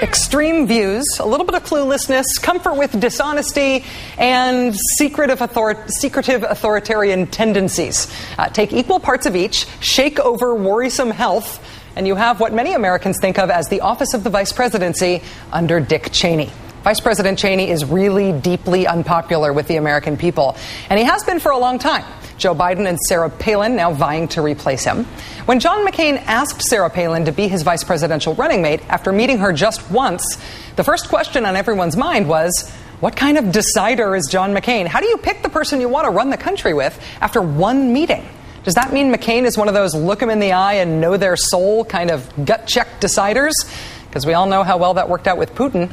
Extreme views, a little bit of cluelessness, comfort with dishonesty, and secretive authoritarian tendencies. Take equal parts of each, shake over worrisome health, and you have what many Americans think of as the office of the vice presidency under Dick Cheney. Vice President Cheney is really deeply unpopular with the American people, and he has been for a long time. Joe Biden and Sarah Palin now vying to replace him. When John McCain asked Sarah Palin to be his vice presidential running mate after meeting her just once, the first question on everyone's mind was, what kind of decider is John McCain? How do you pick the person you want to run the country with after one meeting? Does that mean McCain is one of those look him in the eye and know their soul kind of gut check deciders? Because we all know how well that worked out with Putin.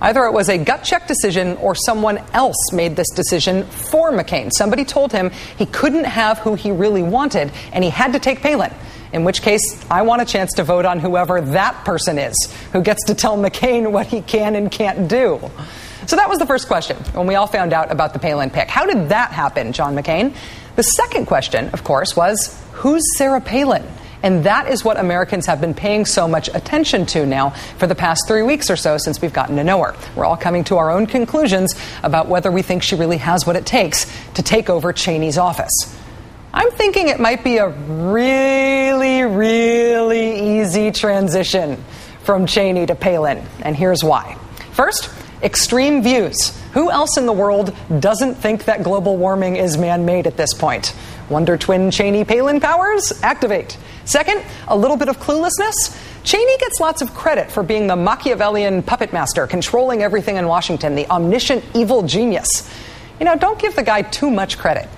Either it was a gut check decision or someone else made this decision for McCain. Somebody told him he couldn't have who he really wanted and he had to take Palin. In which case, I want a chance to vote on whoever that person is who gets to tell McCain what he can and can't do. So that was the first question when we all found out about the Palin pick. How did that happen, John McCain? The second question, of course, was who's Sarah Palin? And that is what Americans have been paying so much attention to now for the past 3 weeks or so since we've gotten to know her. We're all coming to our own conclusions about whether we think she really has what it takes to take over Cheney's office. I'm thinking it might be a really, really easy transition from Cheney to Palin. And here's why. First, extreme views. Who else in the world doesn't think that global warming is man-made at this point? Wonder Twin Cheney-Palin powers? Activate. Second, a little bit of cluelessness. Cheney gets lots of credit for being the Machiavellian puppet master, controlling everything in Washington, the omniscient evil genius. You know, don't give the guy too much credit.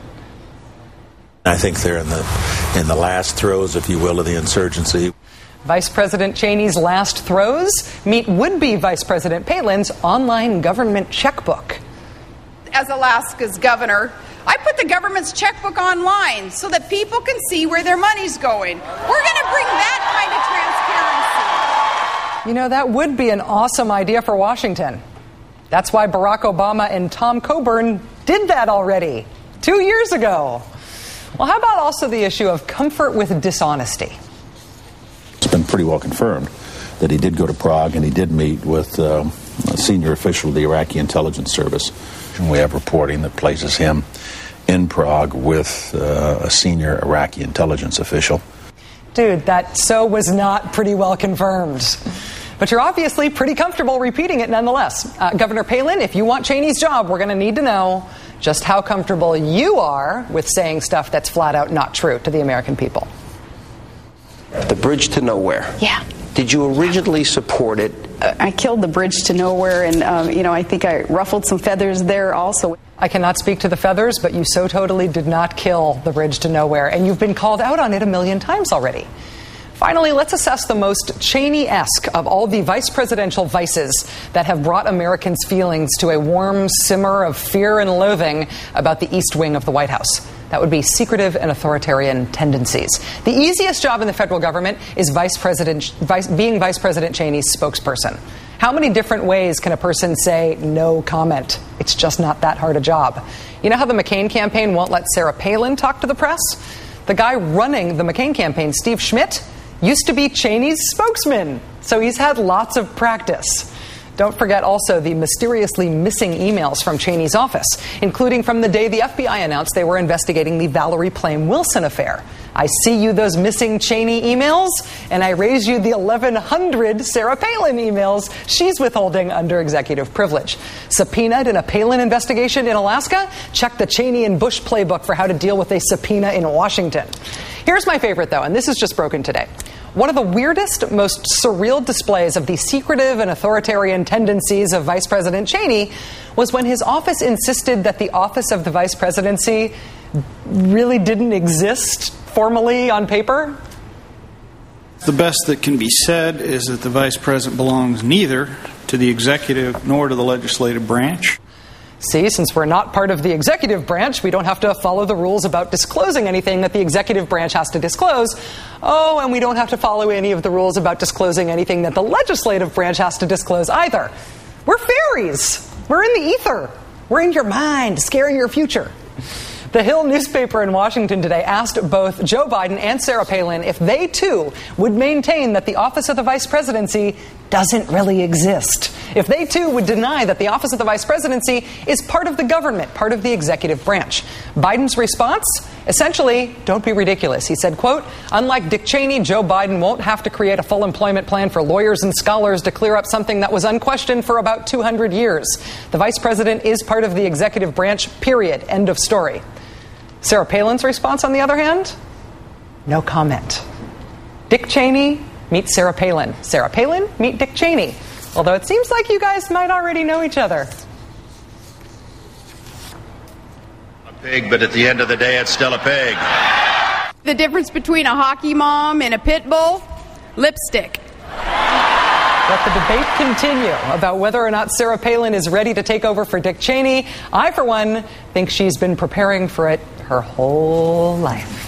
I think they're in the last throes, if you will, of the insurgency. Vice President Cheney's last throes? Meet would-be Vice President Palin's online government checkbook. As Alaska's governor, I put the government's checkbook online so that people can see where their money's going. We're going to bring that kind of transparency. You know, that would be an awesome idea for Washington. That's why Barack Obama and Tom Coburn did that already 2 years ago. Well, how about also the issue of comfort with dishonesty? It's been pretty well confirmed that he did go to Prague and he did meet with a senior official of the Iraqi intelligence service. And we have reporting that places him in Prague with a senior Iraqi intelligence official. Dude, that was not pretty well confirmed. But you're obviously pretty comfortable repeating it nonetheless. Governor Palin, if you want Cheney's job, we're going to need to know just how comfortable you are with saying stuff that's flat out not true to the American people. The bridge to nowhere. Yeah. Did you originally support it? I killed the bridge to nowhere, and, I think I ruffled some feathers there also. I cannot speak to the feathers, but you so totally did not kill the bridge to nowhere, and you've been called out on it 1,000,000 times already. Finally, let's assess the most Cheney-esque of all the vice presidential vices that have brought Americans' feelings to a warm simmer of fear and loathing about the East Wing of the White House. That would be secretive and authoritarian tendencies. The easiest job in the federal government is being Vice President Cheney's spokesperson. How many different ways can a person say no comment? It's just not that hard a job. You know how the McCain campaign won't let Sarah Palin talk to the press? The guy running the McCain campaign, Steve Schmidt, used to be Cheney's spokesman, so he's had lots of practice. Don't forget also the mysteriously missing emails from Cheney's office, including from the day the FBI announced they were investigating the Valerie Plame Wilson affair. I see you those missing Cheney emails, and I raise you the 1,100 Sarah Palin emails she's withholding under executive privilege. Subpoenaed in a Palin investigation in Alaska? Check the Cheney and Bush playbook for how to deal with a subpoena in Washington. Here's my favorite, though, and this is just broken today. One of the weirdest, most surreal displays of the secretive and authoritarian tendencies of Vice President Cheney was when his office insisted that the office of the vice presidency really didn't exist formally on paper. The best that can be said is that the vice president belongs neither to the executive nor to the legislative branch. See, since we're not part of the executive branch, we don't have to follow the rules about disclosing anything that the executive branch has to disclose. Oh, and we don't have to follow any of the rules about disclosing anything that the legislative branch has to disclose either. We're fairies. We're in the ether. We're in your mind, scaring your future. The Hill newspaper in Washington today asked both Joe Biden and Sarah Palin if they, too, would maintain that the office of the vice presidency doesn't really exist. If they too would deny that the office of the vice presidency is part of the government, part of the executive branch. Biden's response? Essentially, don't be ridiculous. He said, quote, unlike Dick Cheney, Joe Biden won't have to create a full employment plan for lawyers and scholars to clear up something that was unquestioned for about 200 years. The vice president is part of the executive branch, period. End of story. Sarah Palin's response, on the other hand? No comment. Dick Cheney, meet Sarah Palin. Sarah Palin, meet Dick Cheney. Although it seems like you guys might already know each other. A pig, but at the end of the day, it's still a pig. The difference between a hockey mom and a pit bull? Lipstick. Let the debate continue about whether or not Sarah Palin is ready to take over for Dick Cheney. I, for one, think she's been preparing for it her whole life.